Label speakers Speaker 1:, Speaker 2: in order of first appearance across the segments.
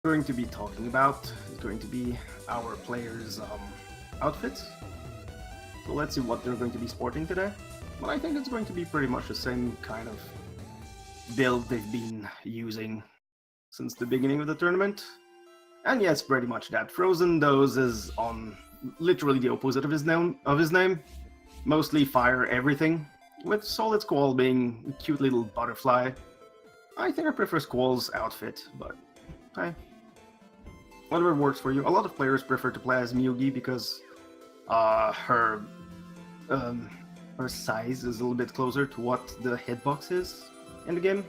Speaker 1: going to be talking about is going to be our players' outfits. So let's see what they're going to be sporting today. But I think it's going to be pretty much the same kind of build they've been using since the beginning of the tournament. And yes, pretty much that. Frozendoze is on literally the opposite of his name. Mostly fire everything, with SolidSquall being a cute little butterfly. I think I prefer Squall's outfit, but hey, whatever works for you. A lot of players prefer to play as Mugi because her size is a little bit closer to what the hitbox is in the game.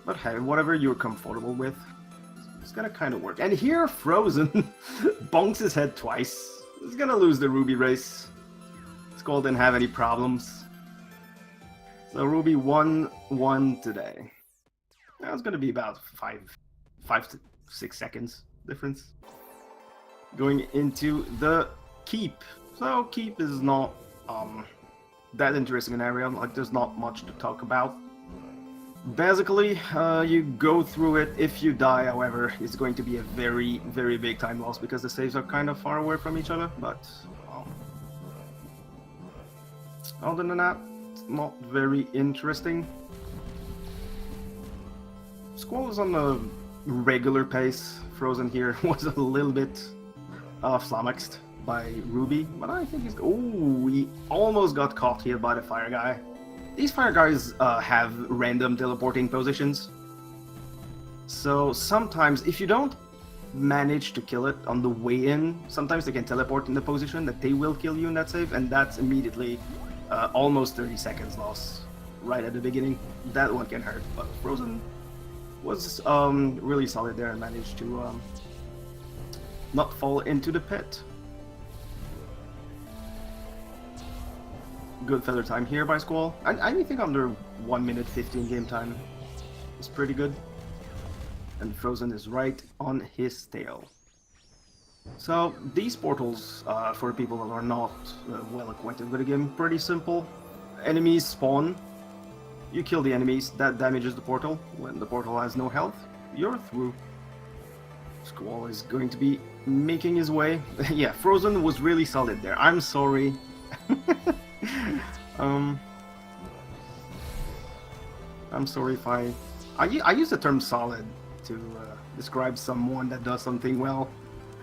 Speaker 1: But hey, whatever you're comfortable with, it's gonna kind of work. And here, Frozen bonks his head twice. He's gonna lose the Ruby race. Squall didn't have any problems. So Ruby won today. That's gonna be about 5 to 6 seconds difference. Going into the keep. So keep is not that interesting an area. Like there's not much to talk about. Basically, you go through it. If you die, however, it's going to be a very, very big time loss because the saves are kind of far away from each other. But other than that, it's not very interesting. Squall is on a regular pace. Frozen here was a little bit flummoxed by Ruby, but I think he's... Oh, he almost got caught here by the fire guy. These fire guys have random teleporting positions. So sometimes, if you don't manage to kill it on the way in, sometimes they can teleport in the position that they will kill you in that save, and that's immediately almost 30 seconds loss right at the beginning. That one can hurt, but Frozen was really solid there and managed to not fall into the pit. Good feather time here by Squall. I think under 1 minute 15 game time is pretty good. And Frozen is right on his tail. So these portals, for people that are not well acquainted with the game, pretty simple. Enemies spawn, you kill the enemies, that damages the portal. When the portal has no health, you're through. Squall is going to be making his way. Yeah, Frozen was really solid there. I'm sorry. I'm sorry if I use the term solid to describe someone that does something well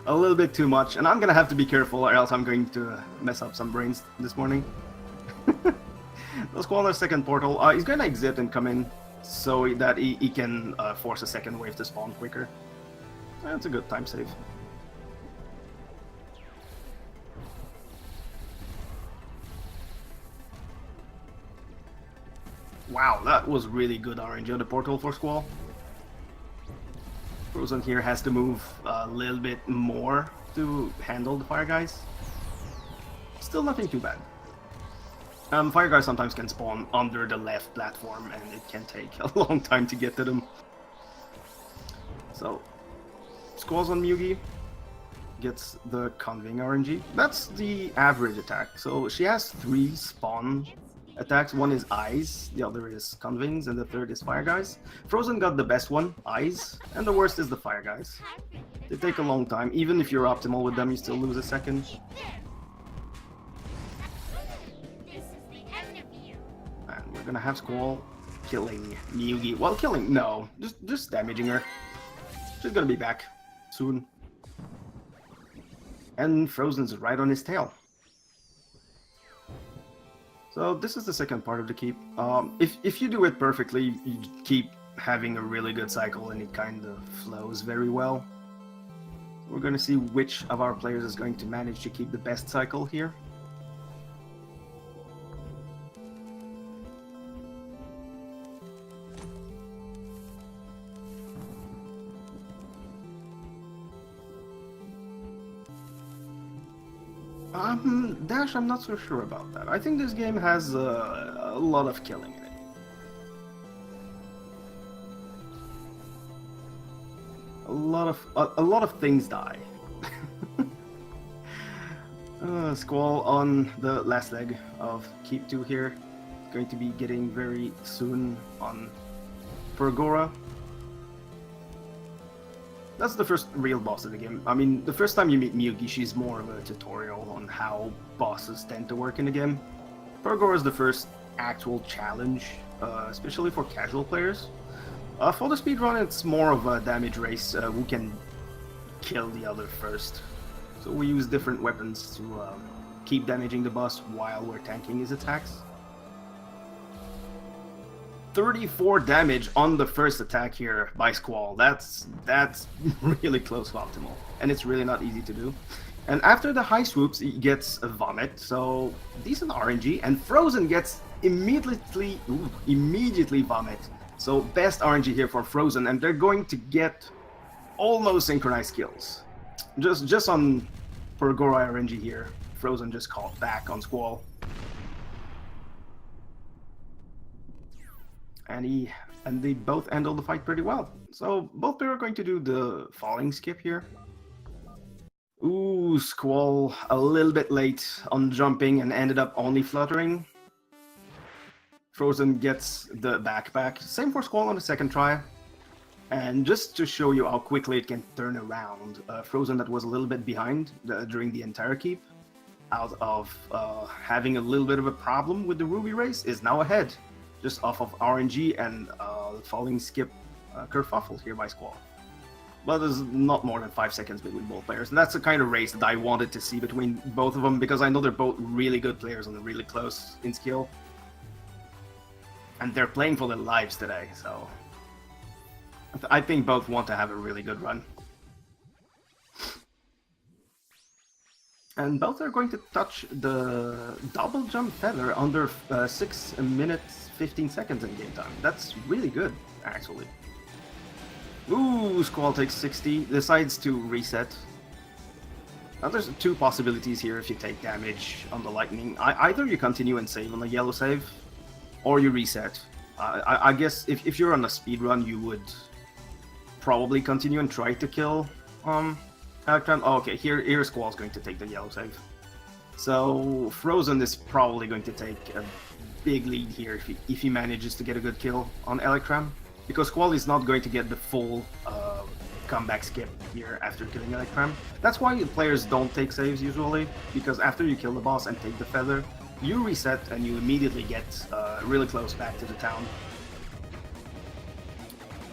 Speaker 1: a little bit too much, and I'm gonna have to be careful or else I'm going to mess up some brains this morning. The Squall on the second portal, he's gonna exit and come in so that he can force a second wave to spawn quicker. That's a good time save. Wow, that was really good RNG on the portal for Squall. Frozen here has to move a little bit more to handle the fire guys. Still nothing too bad. Fire guys sometimes can spawn under the left platform and it can take a long time to get to them. So, Squall's on Mugi, gets the conving RNG. That's the average attack. So she has 3 spawn attacks. One is eyes, the other is convings, and the third is fire guys. Frozen got the best one, eyes, and the worst is the fire guys. They take a long time. Even if you're optimal with them, you still lose a second. And we're gonna have Squall killing Mugi. Well, killing, no, just damaging her. She's gonna be back soon. And Frozen's right on his tail. So this is the second part of the keep. If you do it perfectly, you keep having a really good cycle and it kind of flows very well. We're going to see which of our players is going to manage to keep the best cycle here. Dash, I'm not so sure about that. I think this game has a lot of killing in it. A lot of things die. Squall on the last leg of Keep 2 here. Going to be getting very soon on Pergora. That's the first real boss of the game. I mean, the first time you meet Miyuki, she's more of a tutorial on how bosses tend to work in the game. Purgor is the first actual challenge, especially for casual players. For the speedrun, it's more of a damage race, who can kill the other first. So we use different weapons to keep damaging the boss while we're tanking his attacks. 34 damage on the first attack here by Squall. That's really close to optimal, and it's really not easy to do. And after the high swoops, he gets a vomit, so decent RNG, and Frozen gets immediately vomit. So best RNG here for Frozen, and they're going to get almost synchronized kills. Just on Purgora RNG here, Frozen just caught back on Squall. And they both handle the fight pretty well. So both players are going to do the falling skip here. Ooh, Squall a little bit late on jumping and ended up only fluttering. Frozen gets the backpack. Same for Squall on the second try. And just to show you how quickly it can turn around, Frozen that was a little bit behind during the entire keep, out of having a little bit of a problem with the Ruby race, is now ahead. Just off of RNG and falling skip kerfuffle here by Squall. But there's not more than 5 seconds between both players, and that's the kind of race that I wanted to see between both of them, because I know they're both really good players and really close in skill. And they're playing for their lives today, so I think both want to have a really good run. And both are going to touch the double jump feather under 6 minutes 15 seconds in game time. That's really good, actually. Ooh, Squall takes 60, decides to reset. Now there's two possibilities here if you take damage on the lightning. Either you continue and save on the yellow save, or you reset. I guess if you're on a speedrun, you would probably continue and try to kill Electrum. Oh, okay, here Squall's going to take the yellow save. So Frozen is probably going to take a big lead here if he manages to get a good kill on Electrum, because Squall is not going to get the full comeback skip here after killing Electrum. That's why players don't take saves usually, because after you kill the boss and take the feather, you reset and you immediately get really close back to the town.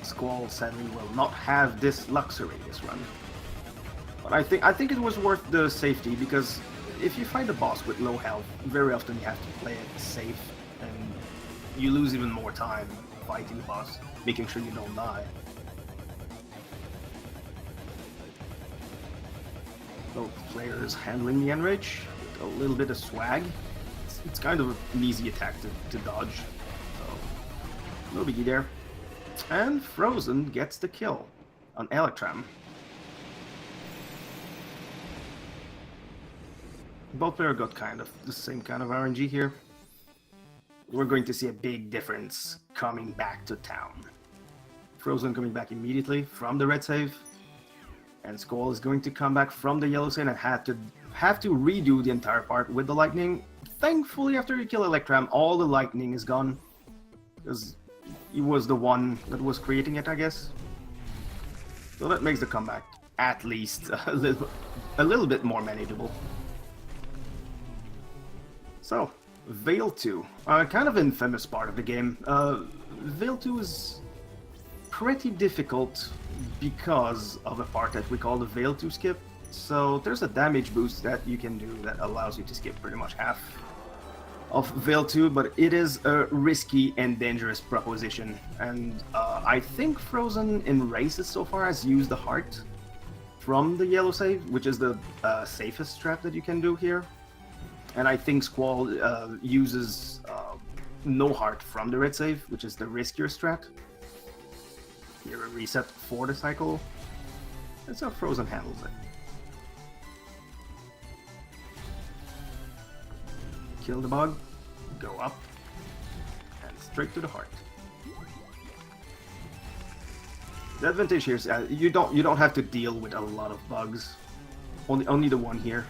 Speaker 1: Squall sadly will not have this luxury this run. But I think it was worth the safety, because if you fight a boss with low health, very often you have to play it safe, and you lose even more time fighting the boss, making sure you don't die. Both players handling the enrage with a little bit of swag. It's kind of an easy attack to dodge, so no biggie there. And Frozen gets the kill on Electrum. Both players got kind of the same kind of RNG here. We're going to see a big difference coming back to town. Frozen coming back immediately from the red save, and Squall is going to come back from the yellow save and have to redo the entire part with the lightning. Thankfully, after you kill Electrum, all the lightning is gone, because he was the one that was creating it, I guess. So that makes the comeback at least a little bit more manageable. So, Veil 2, kind of infamous part of the game. Veil 2 is pretty difficult because of a part that we call the Veil 2 skip. So there's a damage boost that you can do that allows you to skip pretty much half of Veil 2, but it is a risky and dangerous proposition. And I think Frozen in races so far has used the heart from the yellow save, which is the safest strat that you can do here. And I think Squall uses no heart from the red save, which is the riskier strat. Here a reset for the cycle. That's how Frozen handles it. Kill the bug, go up, and straight to the heart. The advantage here is you don't have to deal with a lot of bugs. Only the one here.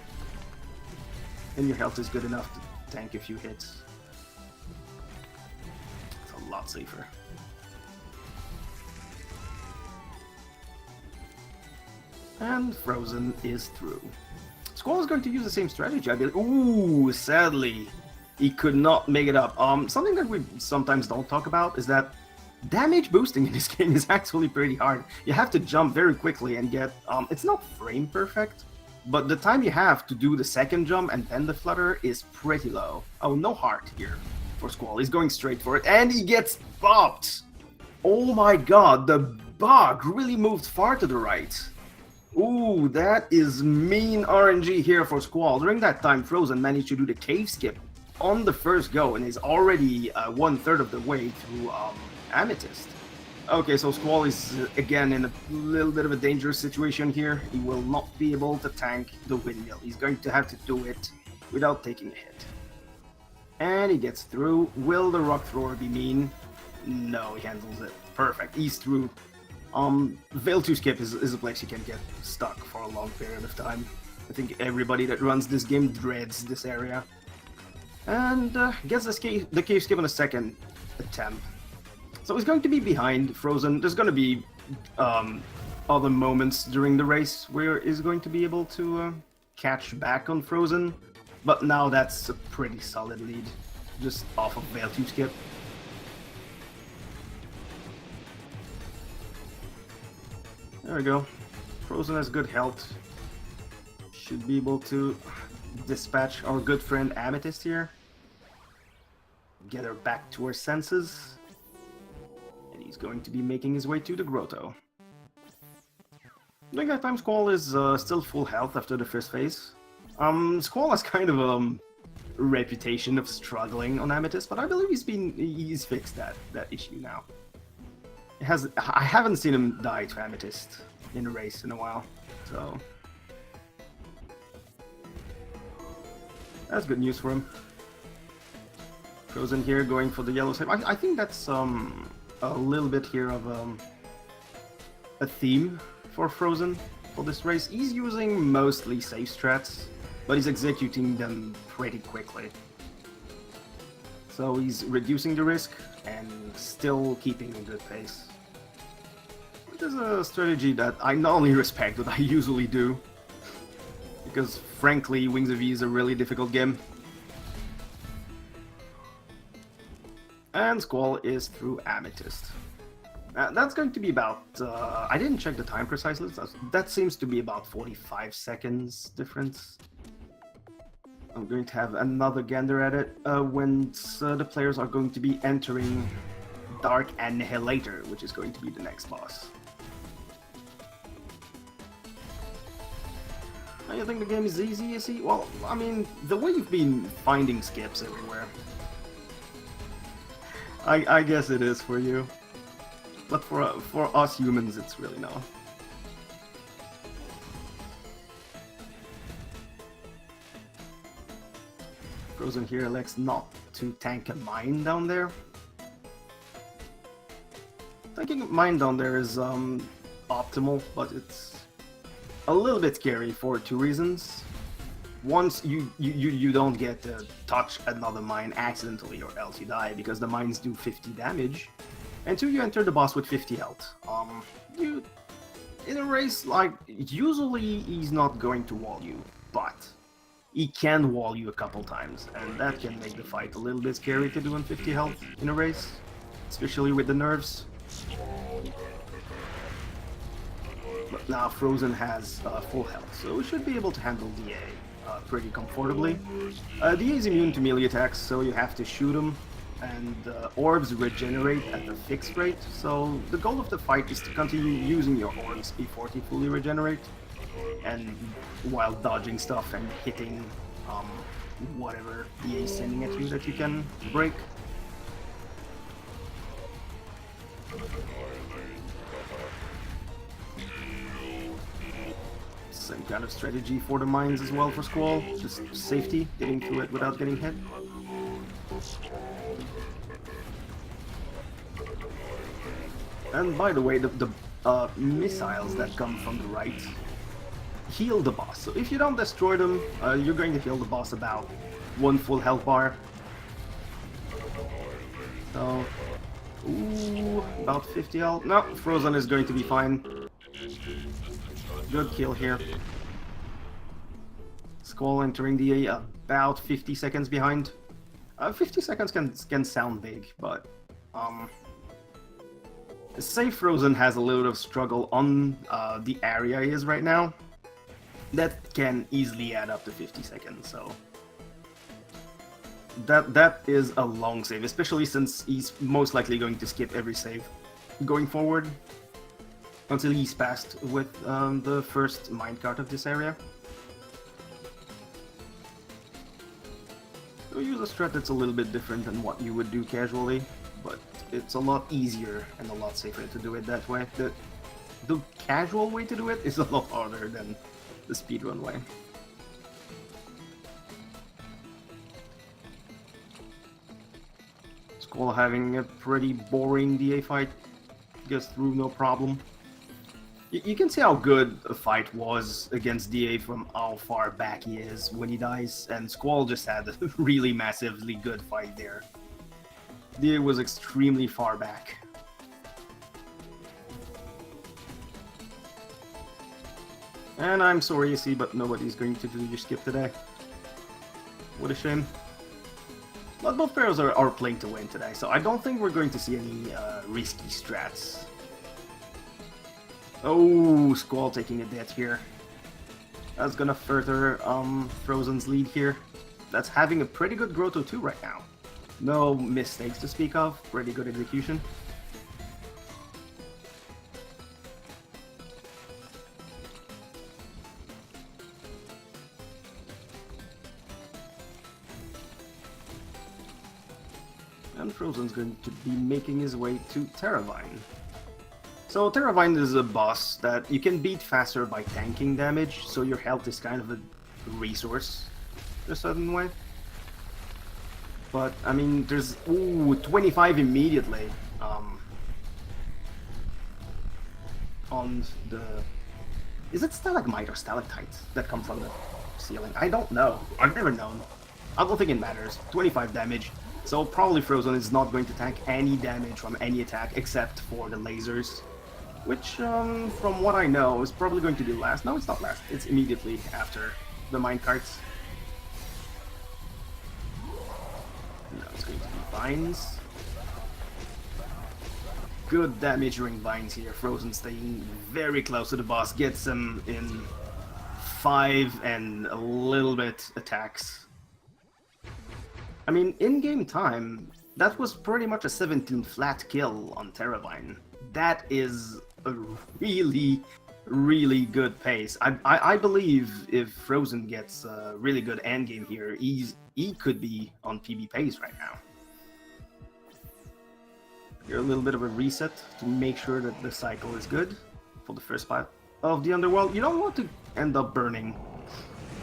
Speaker 1: And your health is good enough to tank a few hits. It's a lot safer. And Frozen is through. Squall is going to use the same strategy, I believe. Ooh, sadly, he could not make it up. Something that we sometimes don't talk about is that damage boosting in this game is actually pretty hard. You have to jump very quickly and get, it's not frame perfect, but the time you have to do the second jump and then the flutter is pretty low. Oh, no heart here for Squall. He's going straight for it, and he gets bopped! Oh my god, the bug really moved far to the right. Ooh, that is mean RNG here for Squall. During that time, Frozen managed to do the cave skip on the first go and is already 1/3 of the way through Amethyst. Okay, so Squall is again in a little bit of a dangerous situation here. He will not be able to tank the windmill. He's going to have to do it without taking a hit. And he gets through. Will the rock thrower be mean? No, he handles it. Perfect. He's through. Veil 2 skip is a place you can get stuck for a long period of time. I think everybody that runs this game dreads this area. And gets the cave skip on a second attempt. So he's going to be behind Frozen. There's going to be other moments during the race where he's going to be able to catch back on Frozen. But now that's a pretty solid lead, just off of Veil 2 skip. There we go. Frozen has good health. Should be able to dispatch our good friend Amethyst here. Get her back to her senses. And he's going to be making his way to the grotto. During that time, Squall is still full health after the first phase. Squall has kind of a reputation of struggling on Amethyst, but I believe he's fixed that issue now. I haven't seen him die to Amethyst in a race in a while, so that's good news for him. Frozen here going for the yellow save. I think that's a little bit here of a theme for Frozen for this race. He's using mostly safe strats, but he's executing them pretty quickly. So he's reducing the risk and still keeping a good pace. Which is a strategy that I not only respect, but I usually do. Because frankly, Wings of E is a really difficult game. And Squall is through Amethyst. That's going to be about, I didn't check the time precisely, that seems to be about 45 seconds difference. I'm going to have another gander at it when the players are going to be entering Dark Annihilator, which is going to be the next boss. You think the game is easy, you see? Well, I mean, the way you've been finding skips everywhere, I guess it is for you. But for us humans, it's really not. Frozen here elects not to tank a mine down there. Tanking a mine down there is optimal, but it's a little bit scary for two reasons. Once you don't get to touch another mine accidentally, or else you die, because the mines do 50 damage. And two, you enter the boss with 50 health. In a race, like, usually he's not going to wall you, but he can wall you a couple times, and that can make the fight a little bit scary to do on 50 health in a race, especially with the nerves. But now Frozen has full health, so we should be able to handle DA pretty comfortably. DA is immune to melee attacks, so you have to shoot him, and orbs regenerate at a fixed rate, so the goal of the fight is to continue using your orbs before they fully regenerate, and while dodging stuff and hitting whatever DA is sending at you that you can break. Same kind of strategy for the mines as well for Squall, just safety, getting through it without getting hit. And by the way, the missiles that come from the right heal the boss. So if you don't destroy them, you're going to heal the boss about 1 full health bar. So, ooh, about 50 health. No, Frozen is going to be fine. Good kill here. Squall entering the about 50 seconds behind. 50 seconds can sound big, but say Frozen has a little bit of struggle on the area he is right now. That can easily add up to 50 seconds, so that is a long save, especially since he's most likely going to skip every save going forward until he's passed with the first minecart of this area. So use a strat that's a little bit different than what you would do casually, but it's a lot easier and a lot safer to do it that way. The casual way to do it is a lot harder than the speedrun way. Squall having a pretty boring DA fight, gets through no problem. You can see how good a fight was against DA from how far back he is when he dies, and Squall just had a really massively good fight there. DA was extremely far back. And I'm sorry, you see, but nobody's going to do your skip today. What a shame. But both players are playing to win today, so I don't think we're going to see any risky strats. Oh, Squall taking a death here. That's gonna further Frozen's lead here. That's having a pretty good Grotto too right now. No mistakes to speak of, pretty good execution. And Frozen's going to be making his way to Terravine. So Terravine is a boss that you can beat faster by tanking damage, so your health is kind of a resource in a certain way. But, I mean, there's, ooh, 25 immediately on the... Is it stalagmite or stalactite that come from the ceiling? I don't know. I've never known. I don't think it matters. 25 damage. So probably Frozen is not going to tank any damage from any attack except for the lasers. Which, from what I know, is probably going to do last. No, it's not last. It's immediately after the minecarts. No, it's going to be vines. Good damage during vines here. Frozen staying very close to the boss. Gets him in 5 and a little bit attacks. I mean, in-game time, that was pretty much a 17 flat kill on Terravine. That is a really, really good pace. I believe if Frozen gets a really good endgame here, he could be on PB pace right now. Here a little bit of a reset to make sure that the cycle is good for the first part of the Underworld. You don't want to end up burning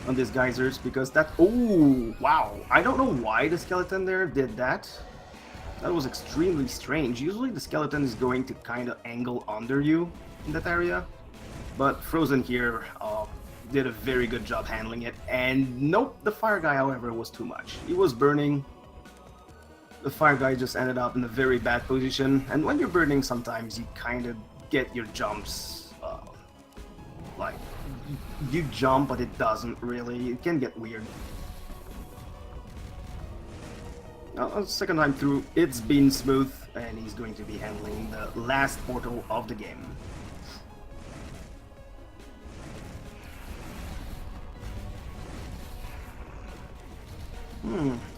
Speaker 1: on these geysers because that... Oh, wow. I don't know why the skeleton there did that. That was extremely strange. Usually the skeleton is going to kind of angle under you in that area. But Frozen here did a very good job handling it. And nope, the fire guy, however, was too much. He was burning. The fire guy just ended up in a very bad position. And when you're burning, sometimes you kind of get your jumps. Like, you jump, but it doesn't really. It can get weird. Second time through, it's been smooth, and he's going to be handling the last portal of the game.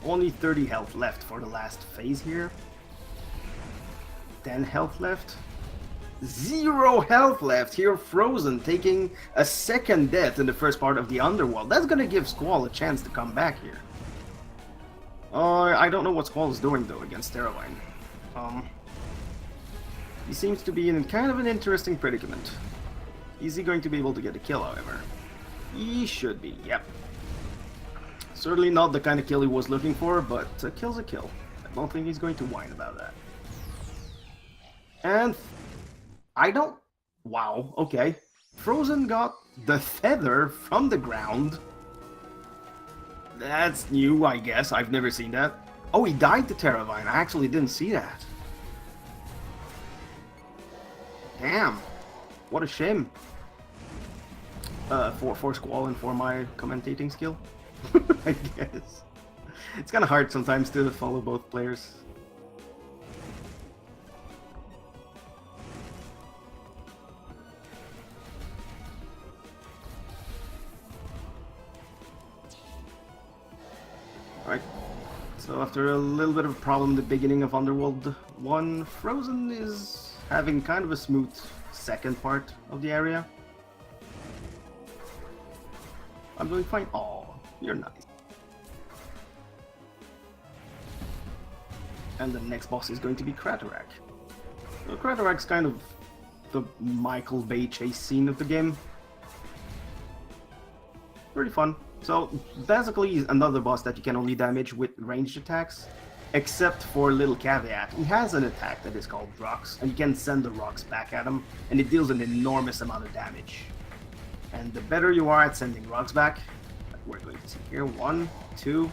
Speaker 1: Only 30 health left for the last phase here. 10 health left. 0 health left here. Frozen taking a second death in the first part of the Underworld. That's gonna give Squall a chance to come back here. I don't know what Squall is doing though against Terravine. He seems to be in kind of an interesting predicament. Is he going to be able to get a kill, however? He should be, yep. Certainly not the kind of kill he was looking for, but a kill's a kill. I don't think he's going to whine about that. And I don't... Wow, okay. Frozen got the feather from the ground. That's new, I guess. I've never seen that. Oh, he died to Terravine. I actually didn't see that. Damn. What a shame. for Squall and for my commentating skill, I guess. It's kind of hard sometimes to follow both players. Alright, so after a little bit of a problem in the beginning of Underworld 1, Frozen is having kind of a smooth second part of the area. I'm doing fine. Oh, you're nice. And the next boss is going to be Craterak. So Craterak's kind of the Michael Bay chase scene of the game. Pretty fun. So basically he's another boss that you can only damage with ranged attacks, except for a little caveat. He has an attack that is called Rocks, and you can send the rocks back at him, and it deals an enormous amount of damage. And the better you are at sending rocks back, like we're going to see here, 1, 2,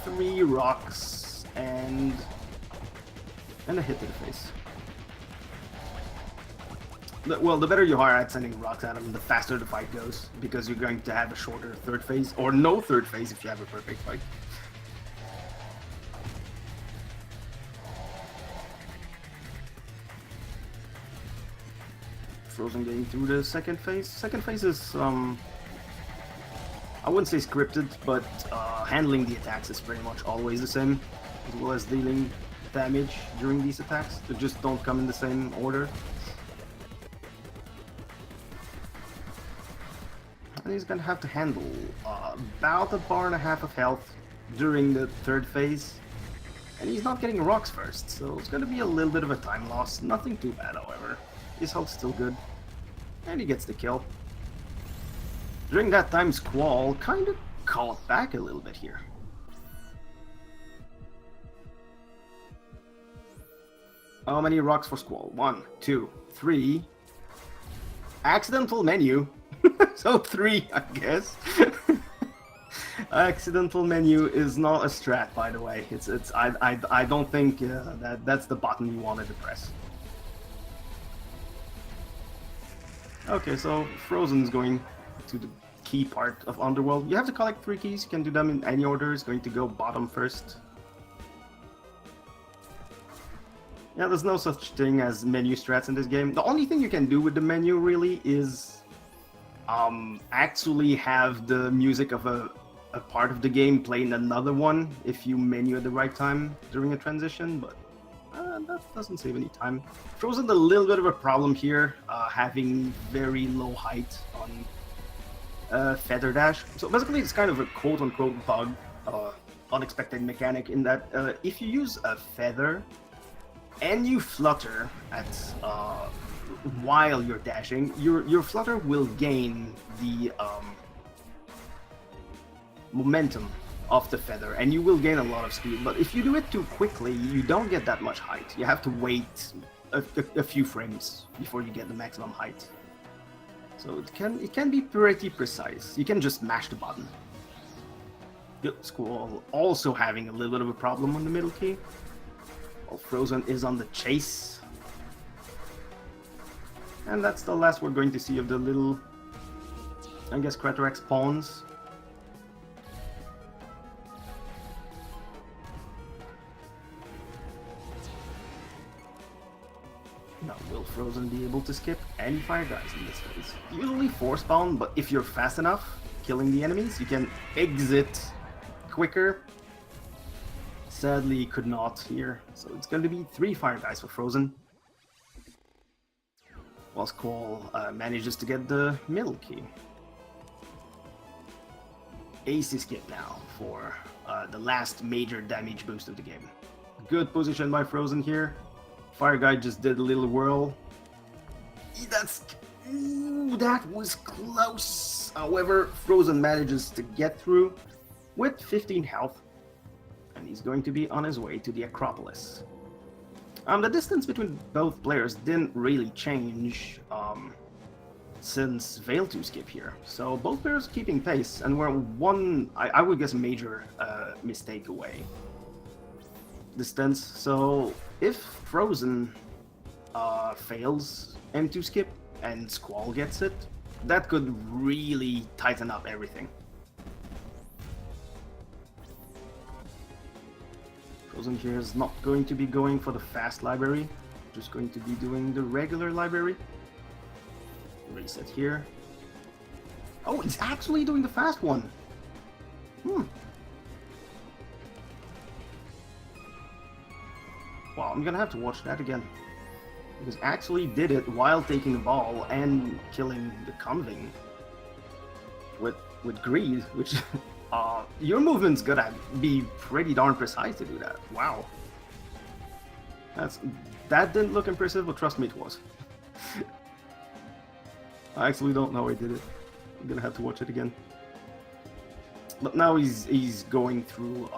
Speaker 1: 3 rocks, and a hit to the face. Well, the better you are at sending rocks at him, the faster the fight goes, because you're going to have a shorter third phase, or no third phase if you have a perfect fight. Frozen getting through the second phase. Second phase is, I wouldn't say scripted, but handling the attacks is pretty much always the same, as well as dealing damage during these attacks. They just don't come in the same order. And he's gonna have to handle about 1.5 bars of health during the third phase. And he's not getting rocks first, so it's gonna be a little bit of a time loss. Nothing too bad, however. His health's still good. And he gets the kill. During that time, Squall kind of caught back a little bit here. How many rocks for Squall? 1, 2, 3. Accidental menu. So 3, I guess. Accidental menu is not a strat, by the way. I don't think that's the button you wanted to press. Okay, so Frozen's going to the key part of Underworld. You have to collect 3 keys. You can do them in any order. It's going to go bottom first. Yeah, there's no such thing as menu strats in this game. The only thing you can do with the menu really is actually have the music of a part of the game play in another one if you menu at the right time during a transition, but that doesn't save any time. Frozen a little bit of a problem here, having very low height on Feather Dash. So basically it's kind of a quote-unquote bug, unexpected mechanic in that if you use a feather and you flutter at while you're dashing, your flutter will gain the momentum of the feather, and you will gain a lot of speed. But if you do it too quickly, you don't get that much height. You have to wait a few frames before you get the maximum height. So it can be pretty precise. You can just mash the button. Squall also having a little bit of a problem on the middle key. While Frozen is on the chase. And that's the last we're going to see of the little, I guess, Craterak's pawns. Now, will Frozen be able to skip any fire guys in this phase? Usually force spawn, but if you're fast enough killing the enemies, you can exit quicker. Sadly, could not here. So it's going to be 3 fire guys for Frozen. While Squall manages to get the middle key. Ace skip now for the last major damage boost of the game. Good position by Frozen here. Fire guy just did a little whirl. That was close. However, Frozen manages to get through with 15 health. And he's going to be on his way to the Acropolis. The distance between both players didn't really change since Veil 2 skip here. So both players keeping pace, and we're one, I would guess, major mistake away. Distance. So if Frozen fails M2 skip and Squall gets it, That could really tighten up everything. Frozen here is not going to be going for the fast library, just going to be doing the regular library. Reset here. Oh, it's actually doing the fast one. Wow, I'm gonna have to watch that again. Because actually did it while taking the ball and killing the conving with greed, which your movement's gotta be pretty darn precise to do that. Wow. That didn't look impressive, but trust me, it was. I actually don't know how he did it. I'm gonna have to watch it again. But now he's going through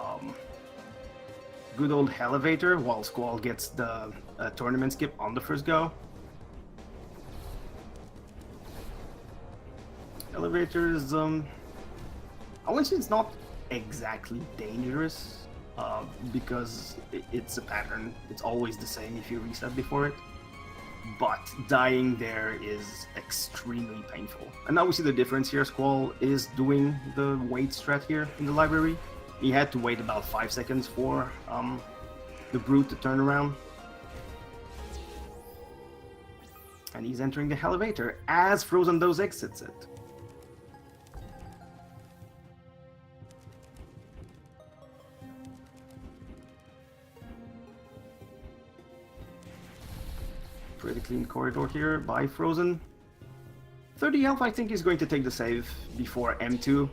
Speaker 1: good old elevator while Squall gets the tournament skip on the first go. Elevator is I wouldn't say it's not exactly dangerous because it's a pattern. It's always the same if you reset before it. But dying there is extremely painful. And now we see the difference here. Squall is doing the wait strat here in the library. He had to wait about 5 seconds for the brute to turn around. And he's entering the elevator as Frozendoze exits it. Pretty clean corridor here by Frozen. 30 health, I think he's going to take the save before M2.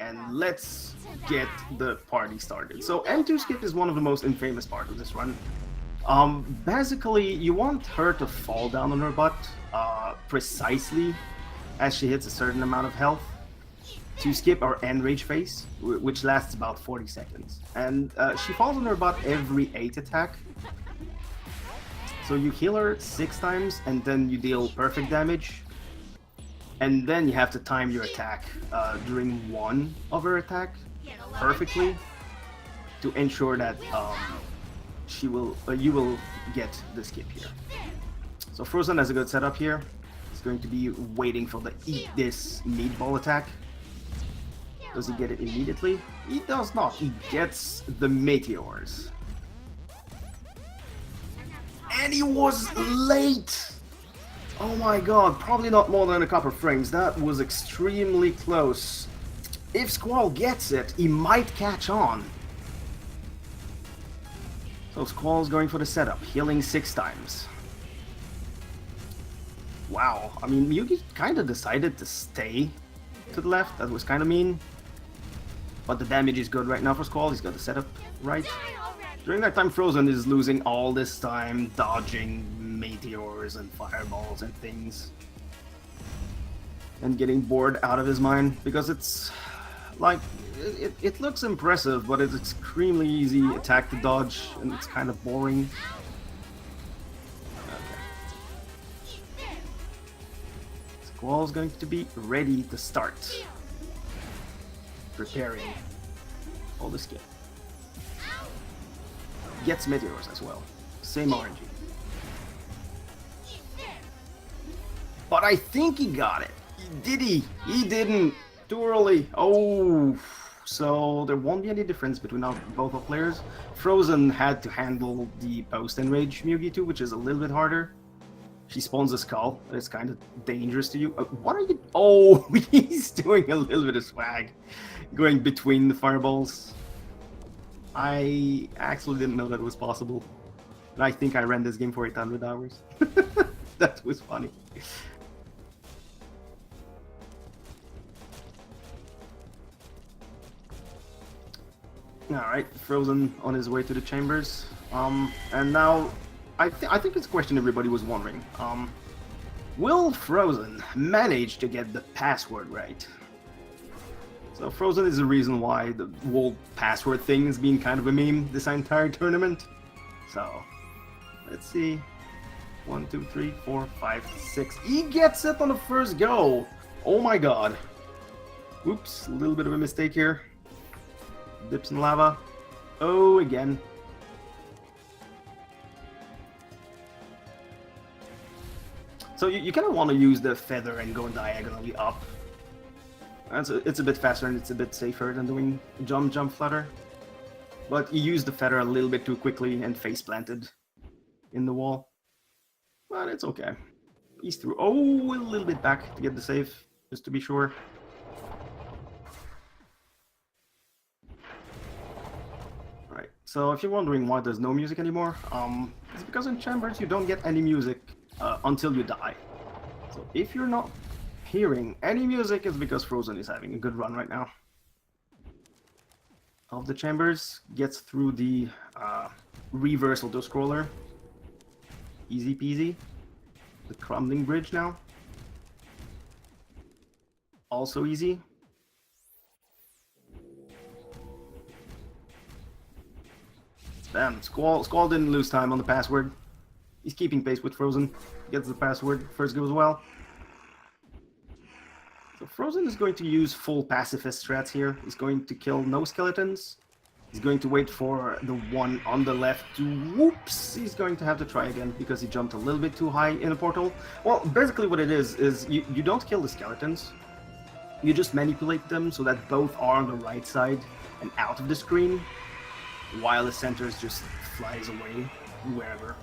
Speaker 1: And let's get the party started. So M2 skip is one of the most infamous parts of this run. Basically, you want her to fall down on her butt precisely as she hits a certain amount of health to skip our enrage phase, which lasts about 40 seconds. And she falls on her butt every 8 attack. So you heal her 6 times and then you deal perfect damage. And then you have to time your attack during one of her attack perfectly to ensure that you will get the skip here. So Frozen has a good setup here. He's going to be waiting for the eat this meatball attack. Does he get it immediately? He does not. He gets the meteors. And he was late! Oh my god, probably not more than a couple frames. That was extremely close. If Squall gets it, he might catch on. So Squall's going for the setup, healing 6 times. Wow, I mean, Yugi kind of decided to stay to the left. That was kind of mean. But the damage is good right now for Squall. He's got the setup right. During that time, Frozen is losing all this time, dodging meteors and fireballs and things. And getting bored out of his mind, because it's like, it looks impressive, but it's extremely easy attack to dodge, and it's kind of boring. Okay. Squall's going to be ready to start. Preparing all the skip. Gets meteors as well. Same RNG. But I think he got it. Did he? He didn't. Too early. Oh. So there won't be any difference between both our players. Frozen had to handle the post-enrage Mewtwo, which is a little bit harder. She spawns a skull. It's kind of dangerous to you. What are you... Oh, he's doing a little bit of swag. Going between the fireballs. I actually didn't know that was possible. And I think I ran this game for 800 hours. That was funny. Alright, Frozen on his way to the chambers. And now, I think it's a question everybody was wondering. Will Frozen manage to get the password right? So Frozen is the reason why the whole password thing has been kind of a meme this entire tournament. So, let's see. 1, 2, 3, 4, 5, 6. He gets it on the first go! Oh my god. Oops, a little bit of a mistake here. Dips in lava. Oh, again. So you kind of want to use the feather and go diagonally up. It's a bit faster and it's a bit safer than doing jump flutter. But you used the feather a little bit too quickly and face planted in the wall. But it's okay. He's through. Oh, a little bit back to get the save, just to be sure. Alright, so if you're wondering why there's no music anymore, it's because in Chambers you don't get any music until you die. So if you're not hearing any music, it's because Frozen is having a good run right now. Of the Chambers, gets through the reverse auto-scroller. Easy peasy. The crumbling bridge now. Also easy. Bam, Squall didn't lose time on the password. He's keeping pace with Frozen. Gets the password, first goes well. So Frozen is going to use full pacifist strats here. He's going to kill no skeletons. He's going to wait for the one on the left to whoops. He's going to have to try again because he jumped a little bit too high in a portal. Well, basically what it is you don't kill the skeletons. You just manipulate them so that both are on the right side and out of the screen, while the center just flies away wherever.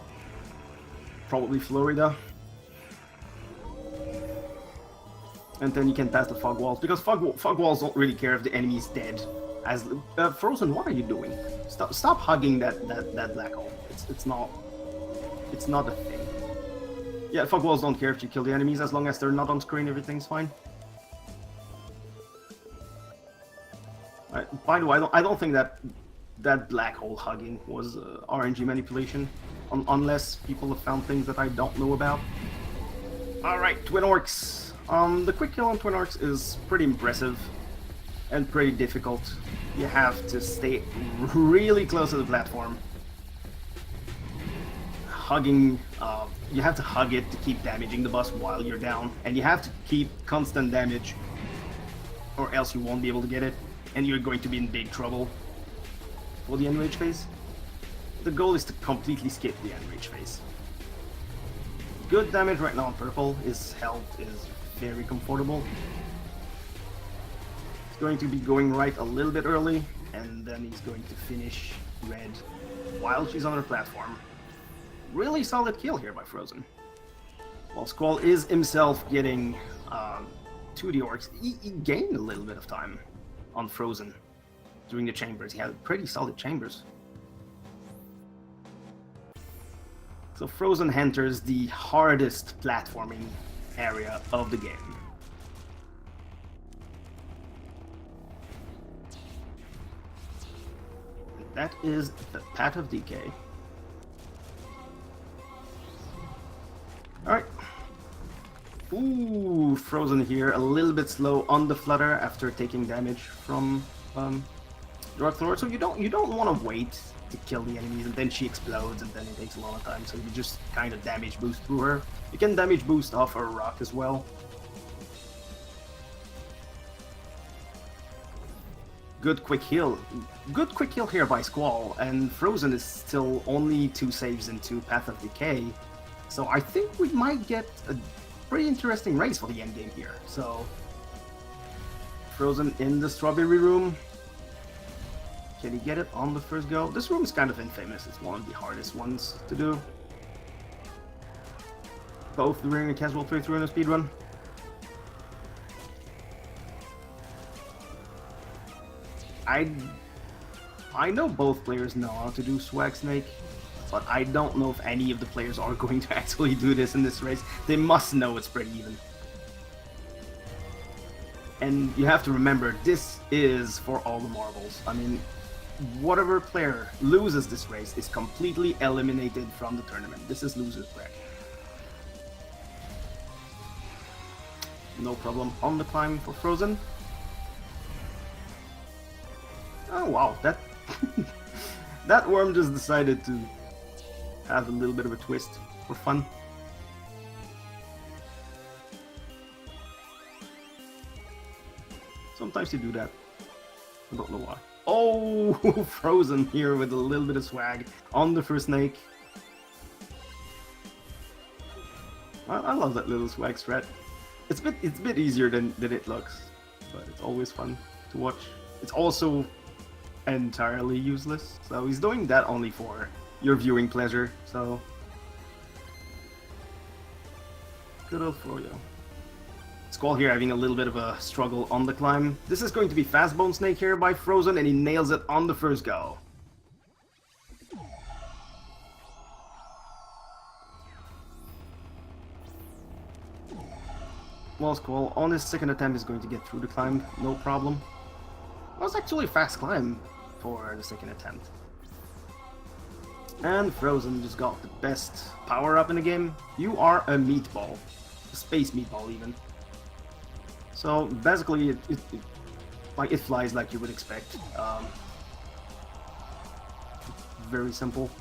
Speaker 1: Probably Florida. And then you can pass the fog walls, because fog walls don't really care if the enemy is dead. As Frozen, what are you doing? Stop hugging that black hole. It's not a thing. Yeah, fog walls don't care if you kill the enemies, as long as they're not on screen, everything's fine. Right, by the way, I don't think that black hole hugging was RNG manipulation, unless people have found things that I don't know about. All right, Twin Orcs. The quick kill on Twin Orcs is pretty impressive and pretty difficult. You have to stay really close to the platform. Hugging, you have to hug it to keep damaging the boss while you're down, and you have to keep constant damage, or else you won't be able to get it, and you're going to be in big trouble for the enrage phase. The goal is to completely skip the enrage phase. Good damage right now on purple. His health is very comfortable. He's going to be going right a little bit early, and then he's going to finish red while she's on her platform. Really solid kill here by Frozen. While Squall is himself getting to the orcs, he gained a little bit of time on Frozen during the chambers. He had pretty solid chambers. So Frozen enters the hardest platforming area of the game. And that is the Path of Decay. Alright. Ooh, Frozen here, a little bit slow on the flutter after taking damage from Dark Lord. So you don't want to wait to kill the enemies, and then she explodes, and then it takes a lot of time, so you just kind of damage boost through her. You can damage boost off her rock as well. Good quick heal. Good quick heal here by Squall, and Frozen is still only 2 saves into Path of Decay, so I think we might get a pretty interesting race for the endgame here. So, Frozen in the strawberry room. Can he get it on the first go? This room is kind of infamous. It's one of the hardest ones to do. Both during a casual playthrough and a speedrun. I know both players know how to do Swag Snake, but I don't know if any of the players are going to actually do this in this race. They must know it's pretty even. And you have to remember, this is for all the marbles. I mean, whatever player loses this race is completely eliminated from the tournament. This is loser's bracket. No problem on the climb for Frozen. Oh wow, that that worm just decided to have a little bit of a twist for fun. Sometimes you do that. I don't know why. Oh, Frozen here with a little bit of swag on the first snake. I love that little swag strat. It's a bit easier than it looks, but it's always fun to watch. It's also entirely useless, so he's doing that only for your viewing pleasure, so... Good old Froyo. Squall here having a little bit of a struggle on the climb. This is going to be Fast Bone Snake here by Frozen, and he nails it on the first go. Well, Squall on his second attempt is going to get through the climb, no problem. It was actually a fast climb for the second attempt. And Frozen just got the best power-up in the game. You are a meatball. A space meatball, even. So, basically, it flies like you would expect. Very simple.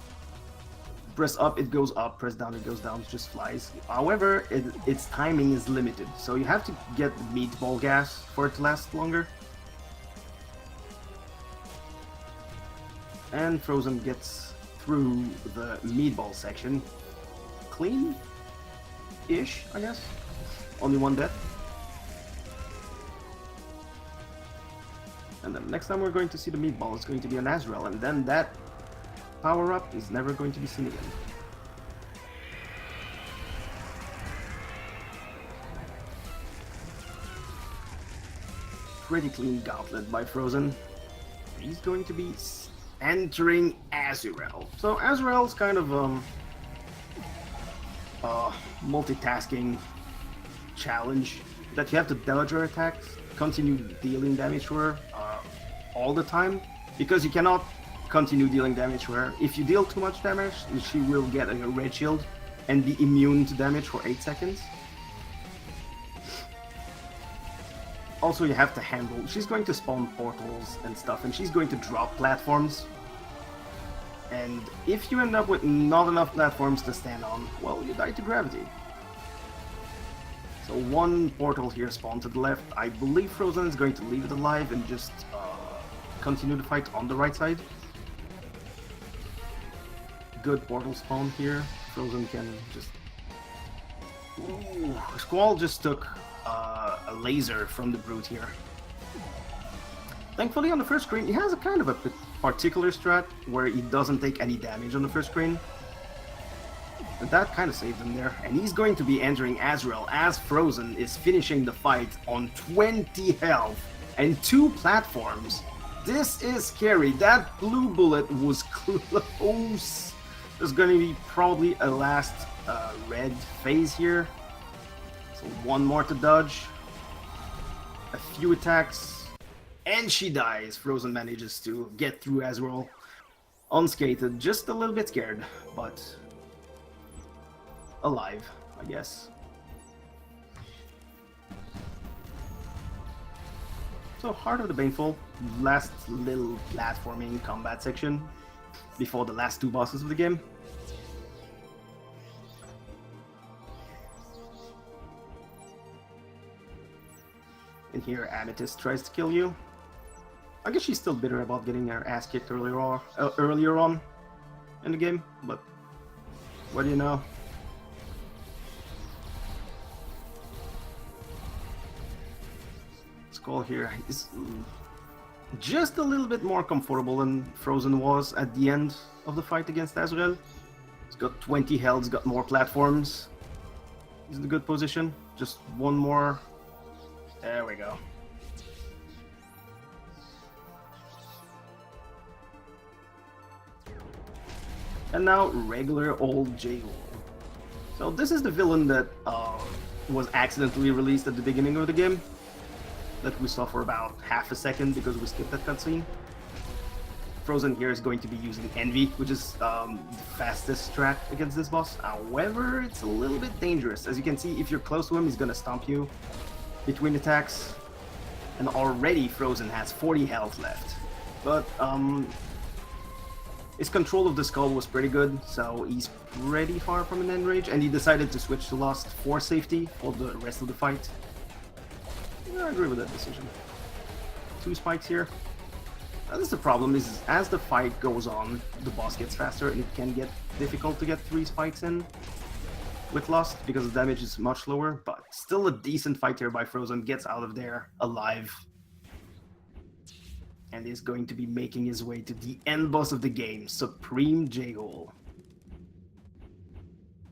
Speaker 1: Press up, it goes up. Press down, it goes down. It just flies. However, its timing is limited. So you have to get the meatball gas for it to last longer. And Frozen gets through the meatball section clean-ish, I guess. Only one death. And then next time we're going to see the meatball is going to be an Azrael, and then that power-up is never going to be seen again. Pretty clean gauntlet by Frozen. He's going to be entering Azrael. So Azrael's kind of multitasking challenge that you have to dodge her attacks, continue dealing damage to her all the time, because you cannot continue dealing damage to her. If you deal too much damage, she will get a red shield and be immune to damage for 8 seconds. Also, you have to handle... She's going to spawn portals and stuff, and she's going to drop platforms. And if you end up with not enough platforms to stand on, well, you die to gravity. So one portal here spawned to the left. I believe Frozen is going to leave it alive and just continue the fight on the right side. Good portal spawn here. Frozen can just... Ooh, Squall just took a laser from the Brute here. Thankfully on the first screen, he has a kind of a particular strat where he doesn't take any damage on the first screen. And that kind of saved him there. And he's going to be entering Azrael as Frozen is finishing the fight on 20 health and 2 platforms. This is scary. That blue bullet was close. There's going to be probably a last red phase here. So one more to dodge. A few attacks. And she dies. Frozen manages to get through Azrael unscathed. Just a little bit scared, but alive, I guess. So, Heart of the Baneful, last little platforming combat section before the last 2 bosses of the game. And here Amethyst tries to kill you. I guess she's still bitter about getting her ass kicked earlier on in the game, but what do you know? Squall here is just a little bit more comfortable than Frozen was at the end of the fight against Azrael. He's got 20 health, he's got more platforms. He's in a good position. Just one more. There we go. And now regular old J-Hole. So this is the villain that was accidentally released at the beginning of the game. That we saw for about half a second because we skipped that cutscene. Frozen here is going to be using Envy, which is the fastest strat against this boss. However, it's a little bit dangerous. As you can see, if you're close to him, he's gonna stomp you between attacks. And already Frozen has 40 health left. But his control of the skull was pretty good, so he's pretty far from an end rage, and he decided to switch to Lost for safety for the rest of the fight. Yeah, I agree with that decision. 2 spikes here. This is the problem, is as the fight goes on, the boss gets faster and it can get difficult to get 3 spikes in. with Lost because the damage is much lower, but still a decent fight here by Frozen. Gets out of there alive. And is going to be making his way to the end boss of the game, Supreme J-Hole.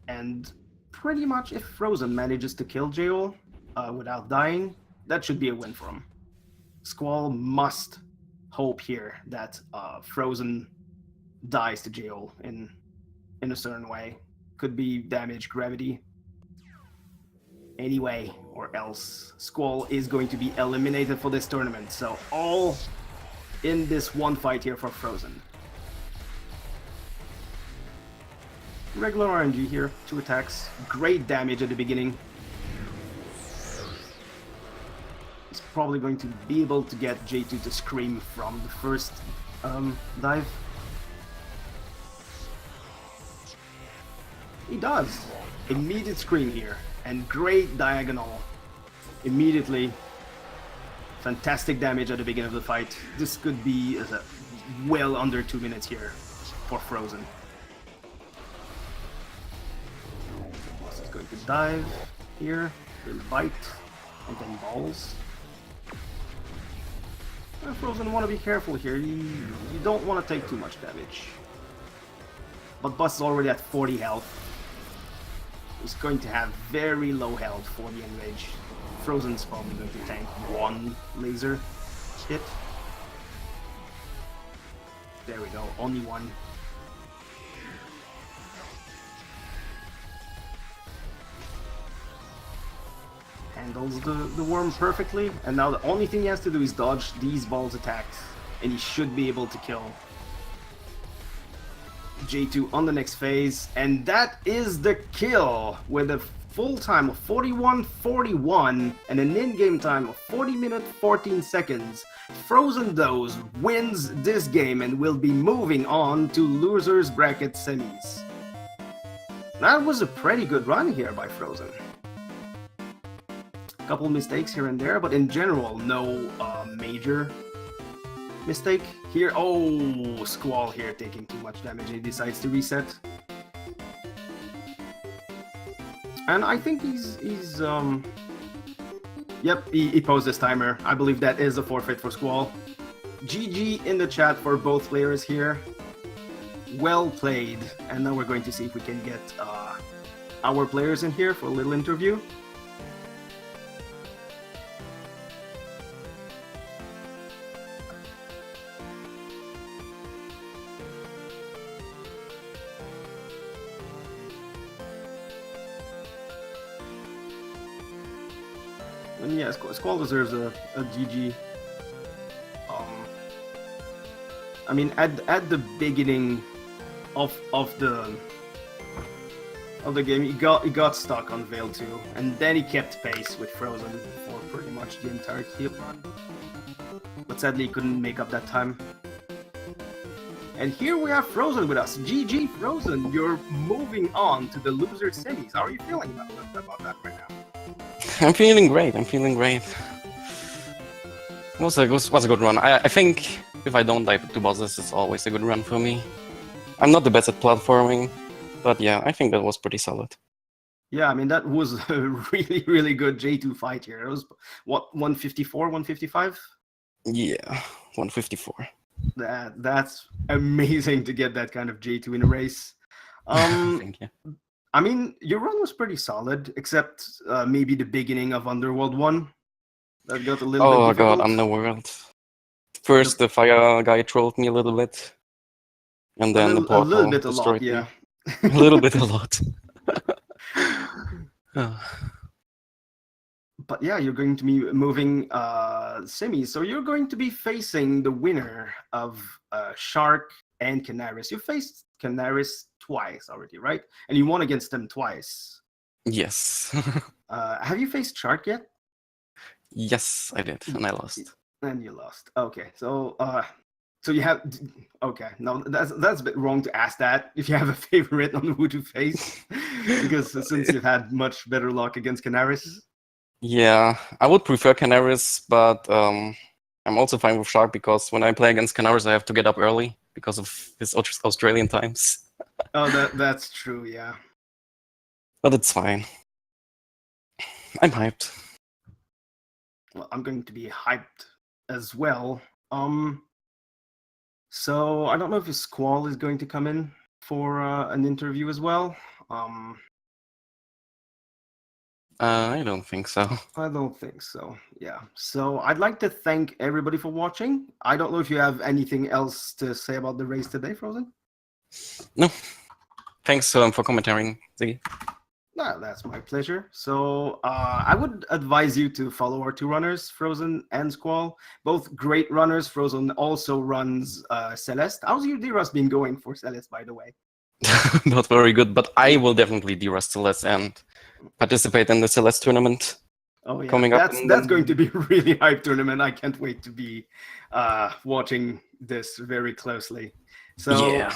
Speaker 1: And pretty much if Frozen manages to kill J-Hole without dying, that should be a win for him. Squall must hope here that Frozen dies to J-Hole in a certain way. Could be damage, gravity. Anyway, or else Squall is going to be eliminated for this tournament. So all in this one fight here for Frozen. Regular RNG here, 2 attacks, great damage at the beginning. He's probably going to be able to get J2 to scream from the first dive. He does! Immediate scream here, and great diagonal. Immediately. Fantastic damage at the beginning of the fight. This could be well under 2 minutes here for Frozen. Boss is going to dive here, then bite, and then balls. Frozen want to be careful here. You don't want to take too much damage. But Boss is already at 40 health. He's going to have very low health for the enrage. Frozen's probably going to tank 1 laser hit. There we go, only 1. Handles the worm perfectly, and now the only thing he has to do is dodge these balls' attacks, and he should be able to kill J2 on the next phase, and that is the kill with a full time of 41:41 and an in-game time of 40 minutes 14 seconds. Frozendoze wins this game and will be moving on to losers bracket semis. That was a pretty good run here by Frozen. A couple mistakes here and there, but in general, no major mistake here. Oh, Squall here taking too much damage and he decides to reset. And I think yep, he posed his timer. I believe that is a forfeit for Squall. GG in the chat for both players here. Well played. And now we're going to see if we can get our players in here for a little interview. And yeah, Squall deserves a GG. I mean, at the beginning of the game, he got stuck on Veil 2, and then he kept pace with Frozen for pretty much the entire keep run. But sadly, he couldn't make up that time. And here we have Frozen with us. GG Frozen, you're moving on to the loser semis. How are you feeling about that right now?
Speaker 2: I'm feeling great. It was a good run. I think if I don't die to bosses, it's always a good run for me. I'm not the best at platforming, but yeah, I think that was pretty solid.
Speaker 1: Yeah, I mean, that was a really, really good J2 fight here. It was, what, 154, 155?
Speaker 2: Yeah, 154.
Speaker 1: That's amazing to get that kind of J2 in a race.
Speaker 2: Thank you.
Speaker 1: I mean, your run was pretty solid, except maybe the beginning of Underworld 1. That got a little bit difficult.
Speaker 2: Oh god, Underworld. First, the fire guy trolled me a little bit. And then the portal
Speaker 1: a little bit
Speaker 2: destroyed
Speaker 1: a lot,
Speaker 2: me. A little bit a lot.
Speaker 1: But yeah, you're going to be moving semis, so you're going to be facing the winner of Shark and Canaris. You faced Canaris twice already, right? And you won against them twice.
Speaker 2: Yes.
Speaker 1: Have you faced Shark yet?
Speaker 2: Yes, I did, and I lost.
Speaker 1: And you lost. Okay, so you have. Okay, no, that's a bit wrong to ask that. If you have a favorite on who to face, because since you've had much better luck against Canaris.
Speaker 2: Yeah, I would prefer Canaris, but I'm also fine with Shark because when I play against Canaris, I have to get up early because of his Australian times.
Speaker 1: Oh, that's true. Yeah.
Speaker 2: But it's fine. I'm hyped.
Speaker 1: Well, I'm going to be hyped as well. So I don't know if Squall is going to come in for an interview as well.
Speaker 2: I don't think so.
Speaker 1: I don't think so. Yeah. So I'd like to thank everybody for watching. I don't know if you have anything else to say about the race today, Frozen.
Speaker 2: No. Thanks for commentating, Ziggy.
Speaker 1: No, that's my pleasure. So I would advise you to follow our two runners, Frozen and Squall. Both great runners. Frozen also runs Celeste. How's your D-Rust been going for Celeste, by the way?
Speaker 2: Not very good, but I will definitely de-rust Celeste and participate in the Celeste tournament.
Speaker 1: Oh yeah,
Speaker 2: coming up
Speaker 1: that's going to be a really hype tournament. I can't wait to be watching this very closely. So
Speaker 2: Yeah.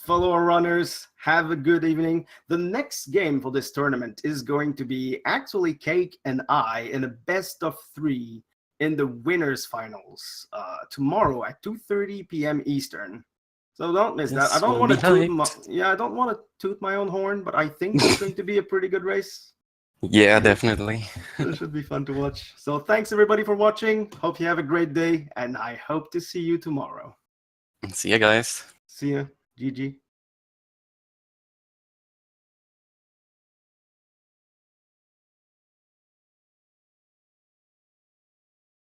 Speaker 1: follow our runners. Have a good evening. The next game for this tournament is going to be actually Cake and I in a best of 3 in the winners finals tomorrow at 2:30 p.m. Eastern. So don't miss that. I
Speaker 2: Yes,
Speaker 1: don't
Speaker 2: we'll
Speaker 1: want to
Speaker 2: be
Speaker 1: toot
Speaker 2: hyped.
Speaker 1: I don't want to toot my own horn, but I think it's going to be a pretty good race.
Speaker 2: Yeah, definitely.
Speaker 1: It should be fun to watch. So thanks everybody for watching. Hope you have a great day, and I hope to see you tomorrow.
Speaker 2: See ya, guys.
Speaker 1: See ya. GG.